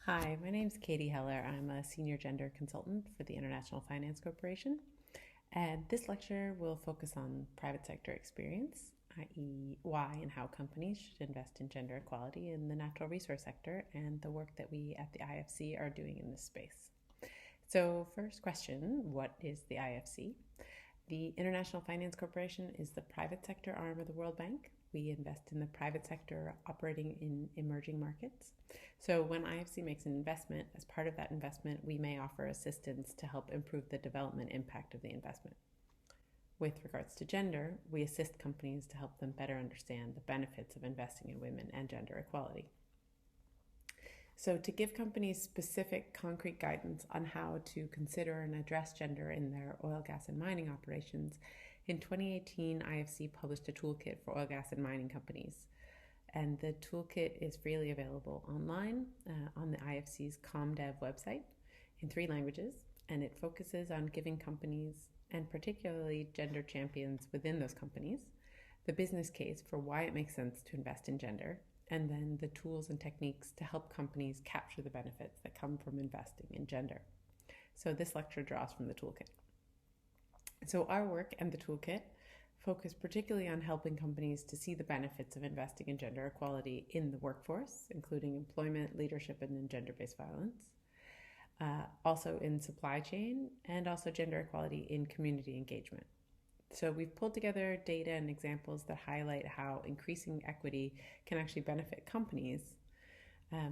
Hi, my name's Katie Heller. I'm a senior gender consultant for the International Finance Corporation. And this lecture will focus on private sector experience, i.e., why and how companies should invest in gender equality in the natural resource sector, and the work that we at the IFC are doing in this space. So, first question, what is the IFC? The International Finance Corporation is the private sector arm of the World Bank. We invest in the private sector operating in emerging markets. So when IFC makes an investment, as part of that investment, we may offer assistance to help improve the development impact of the investment. With regards to gender, we assist companies to help them better understand the benefits of investing in women and gender equality. So to give companies specific, concrete guidance on how to consider and address gender in their oil, gas, and mining operations, in 2018, IFC published a toolkit for oil, gas, and mining companies. And the toolkit is freely available online on the IFC's ComDev website in 3 languages, and it focuses on giving companies, and particularly gender champions within those companies, the business case for why it makes sense to invest in gender, and then the tools and techniques to help companies capture the benefits that come from investing in gender. So this lecture draws from the toolkit. So our work and the toolkit focus particularly on helping companies to see the benefits of investing in gender equality in the workforce, including employment, leadership, and in gender-based violence, also in supply chain, and also gender equality in community engagement. So we've pulled together data and examples that highlight how increasing equity can actually benefit companies.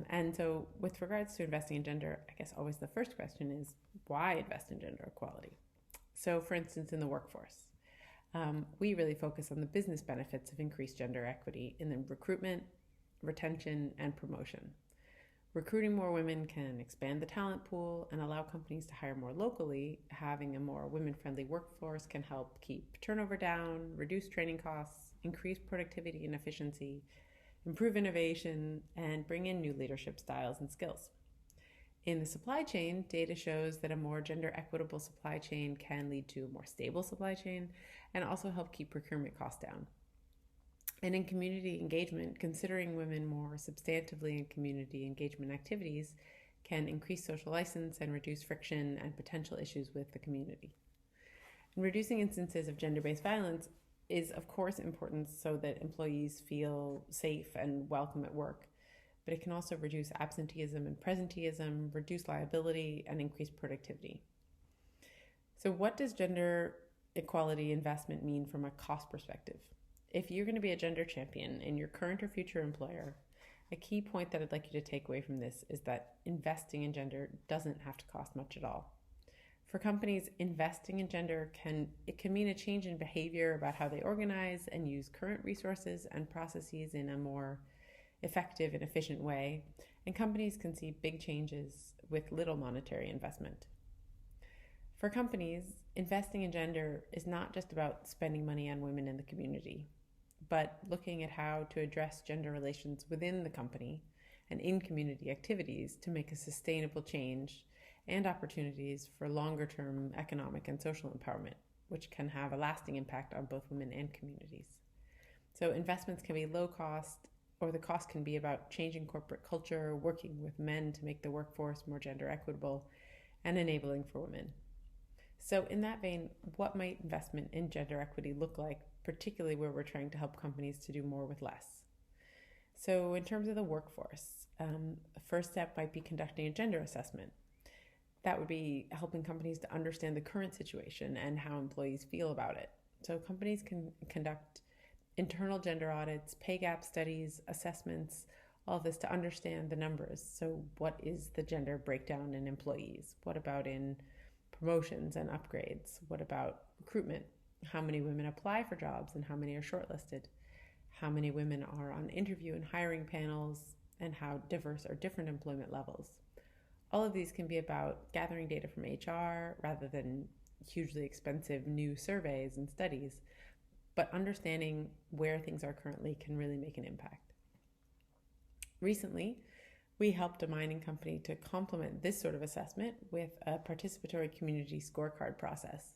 And so with regards to investing in gender, I guess always the first question is, why invest in gender equality? So for instance, in the workforce, we really focus on the business benefits of increased gender equity in the recruitment, retention, and promotion. Recruiting more women can expand the talent pool and allow companies to hire more locally. Having a more women-friendly workforce can help keep turnover down, reduce training costs, increase productivity and efficiency, improve innovation, and bring in new leadership styles and skills. In the supply chain, data shows that a more gender equitable supply chain can lead to a more stable supply chain and also help keep procurement costs down. And in community engagement, considering women more substantively in community engagement activities can increase social license and reduce friction and potential issues with the community. And reducing instances of gender-based violence is, of course, important so that employees feel safe and welcome at work, but it can also reduce absenteeism and presenteeism, reduce liability, and increase productivity. So what does gender equality investment mean from a cost perspective? If you're going to be a gender champion in your current or future employer, a key point that I'd like you to take away from this is that investing in gender doesn't have to cost much at all. For companies, investing in gender can mean a change in behavior about how they organize and use current resources and processes in a more effective and efficient way, and companies can see big changes with little monetary investment. For companies, investing in gender is not just about spending money on women in the community, but looking at how to address gender relations within the company and in community activities to make a sustainable change and opportunities for longer-term economic and social empowerment, which can have a lasting impact on both women and communities. So investments can be low cost, or the cost can be about changing corporate culture, working with men to make the workforce more gender equitable, and enabling for women. So in that vein, what might investment in gender equity look like, particularly where we're trying to help companies to do more with less? So in terms of the workforce, the first step might be conducting a gender assessment. That would be helping companies to understand the current situation and how employees feel about it. So companies can conduct internal gender audits, pay gap studies, assessments, all of this to understand the numbers. So what is the gender breakdown in employees? What about in promotions and upgrades? What about recruitment? How many women apply for jobs and how many are shortlisted? How many women are on interview and hiring panels, and how diverse are different employment levels? All of these can be about gathering data from HR rather than hugely expensive new surveys and studies, but understanding where things are currently can really make an impact. Recently, we helped a mining company to complement this sort of assessment with a participatory community scorecard process,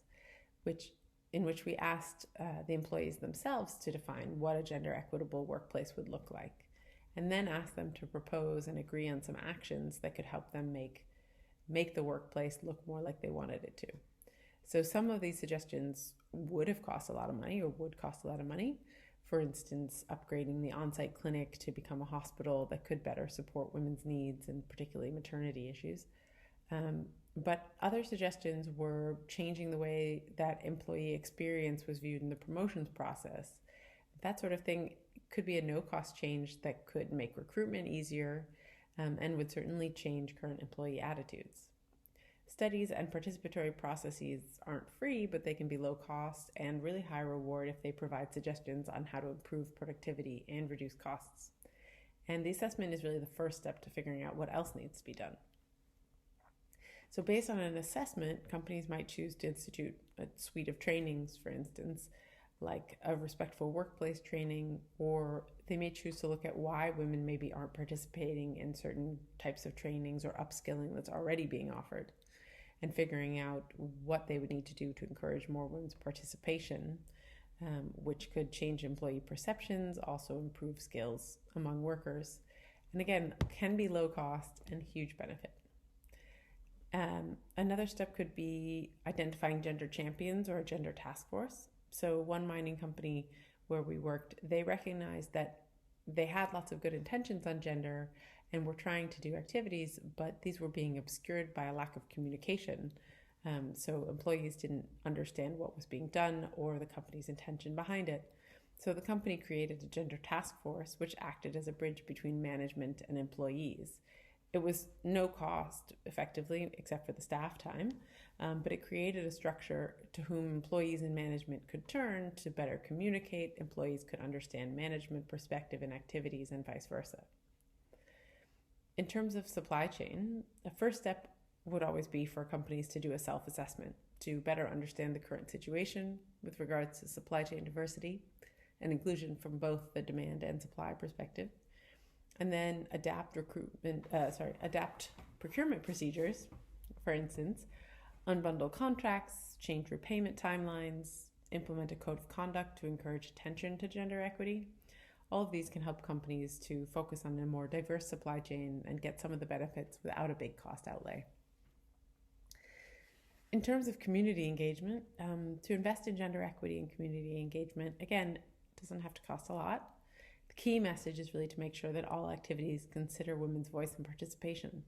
in which we asked the employees themselves to define what a gender equitable workplace would look like. and then ask them to propose and agree on some actions that could help them make the workplace look more like they wanted it to. So some of these suggestions would have cost a lot of money or would cost a lot of money. For instance, upgrading the on-site clinic to become a hospital that could better support women's needs and particularly maternity issues. But other suggestions were changing the way that employee experience was viewed in the promotions process. That sort of thing could be a no-cost change that could make recruitment easier and would certainly change current employee attitudes. Studies and participatory processes aren't free, but they can be low cost and really high reward if they provide suggestions on how to improve productivity and reduce costs. And the assessment is really the first step to figuring out what else needs to be done. So based on an assessment, companies might choose to institute a suite of trainings, for instance, like a respectful workplace training, or they may choose to look at why women maybe aren't participating in certain types of trainings or upskilling that's already being offered, and figuring out what they would need to do to encourage more women's participation, which could change employee perceptions, also improve skills among workers, and again, can be low cost and huge benefit. Another step could be identifying gender champions or a gender task force. So one mining company where we worked, they recognized that they had lots of good intentions on gender and were trying to do activities, but these were being obscured by a lack of communication. So employees didn't understand what was being done or the company's intention behind it. So the company created a gender task force, which acted as a bridge between management and employees. It was no cost, effectively, except for the staff time, but it created a structure to whom employees and management could turn to better communicate. Employees could understand management perspective and activities and vice versa. In terms of supply chain, the first step would always be for companies to do a self-assessment to better understand the current situation with regards to supply chain diversity and inclusion from both the demand and supply perspective. And then adapt procurement procedures, for instance, unbundle contracts, change repayment timelines, implement a code of conduct to encourage attention to gender equity. All of these can help companies to focus on a more diverse supply chain and get some of the benefits without a big cost outlay. In terms of community engagement, to invest in gender equity and community engagement, again, doesn't have to cost a lot. The key message is really to make sure that all activities consider women's voice and participation.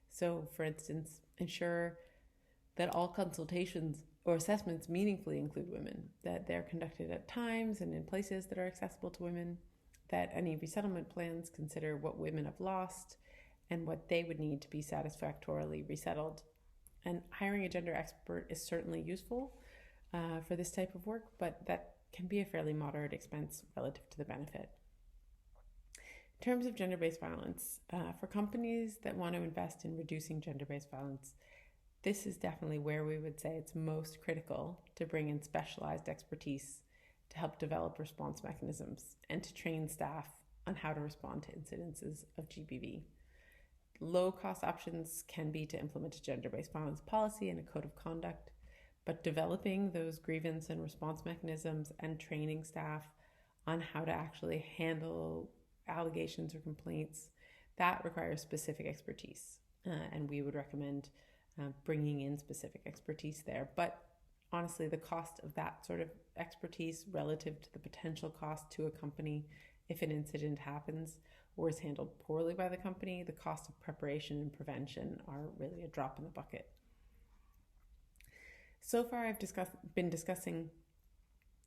So, for instance, ensure that all consultations or assessments meaningfully include women, that they're conducted at times and in places that are accessible to women, that any resettlement plans consider what women have lost and what they would need to be satisfactorily resettled. And hiring a gender expert is certainly useful for this type of work, but that can be a fairly moderate expense relative to the benefit. In terms of gender-based violence, for companies that want to invest in reducing gender-based violence, this is definitely where we would say it's most critical to bring in specialized expertise to help develop response mechanisms and to train staff on how to respond to incidences of GBV. Low-cost options can be to implement a gender-based violence policy and a code of conduct, but developing those grievance and response mechanisms and training staff on how to actually handle allegations or complaints, that requires specific expertise. And we would recommend bringing in specific expertise there. But honestly, the cost of that sort of expertise relative to the potential cost to a company if an incident happens or is handled poorly by the company, the cost of preparation and prevention are really a drop in the bucket. So far, I've been discussing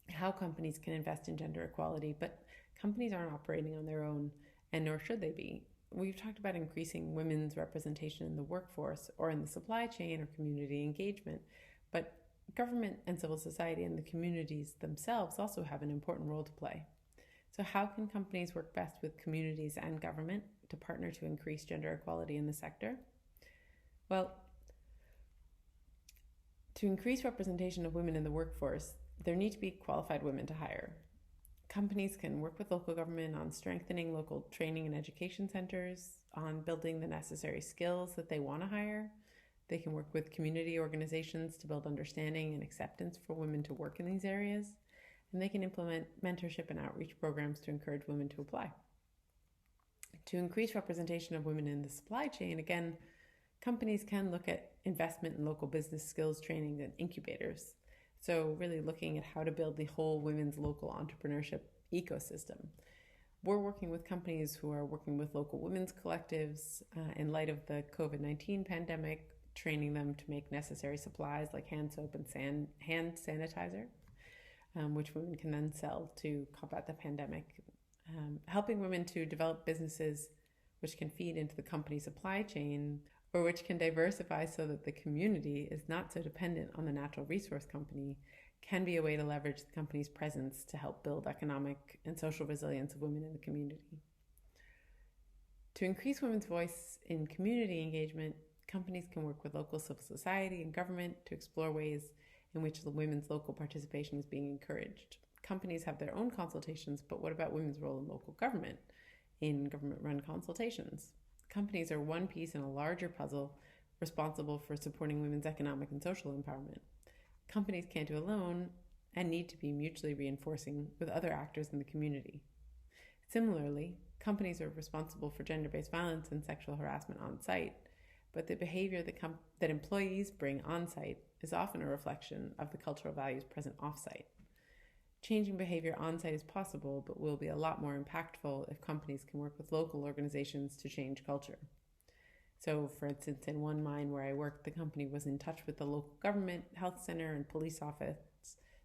how companies can invest in gender equality, but companies aren't operating on their own, and nor should they be. We've talked about increasing women's representation in the workforce or in the supply chain or community engagement, but government and civil society and the communities themselves also have an important role to play. So how can companies work best with communities and government to partner to increase gender equality in the sector? Well, to increase representation of women in the workforce, there need to be qualified women to hire. Companies can work with local government on strengthening local training and education centers, on building the necessary skills that they want to hire. They can work with community organizations to build understanding and acceptance for women to work in these areas. And they can implement mentorship and outreach programs to encourage women to apply. To increase representation of women in the supply chain, again, companies can look at investment in local business skills training and incubators. So really looking at how to build the whole women's local entrepreneurship ecosystem. We're working with companies who are working with local women's collectives in light of the COVID-19 pandemic, training them to make necessary supplies like hand soap and hand sanitizer, which women can then sell to combat the pandemic. Helping women to develop businesses which can feed into the company supply chain or which can diversify so that the community is not so dependent on the natural resource company can be a way to leverage the company's presence to help build economic and social resilience of women in the community. To increase women's voice in community engagement, companies can work with local civil society and government to explore ways in which the women's local participation is being encouraged. Companies have their own consultations, but what about women's role in local government, in government-run consultations? Companies are one piece in a larger puzzle responsible for supporting women's economic and social empowerment. Companies can't do alone and need to be mutually reinforcing with other actors in the community. Similarly, companies are responsible for gender-based violence and sexual harassment on site, but the behavior that employees bring on site is often a reflection of the cultural values present off-site. Changing behavior on-site is possible, but will be a lot more impactful if companies can work with local organizations to change culture. So, for instance, in one mine where I worked, the company was in touch with the local government, health center, and police office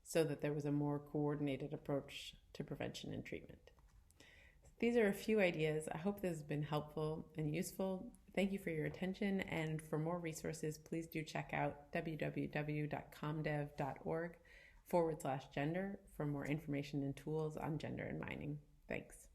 so that there was a more coordinated approach to prevention and treatment. These are a few ideas. I hope this has been helpful and useful. Thank you for your attention, and for more resources, please do check out www.comdev.org/gender for more information and tools on gender and mining. Thanks.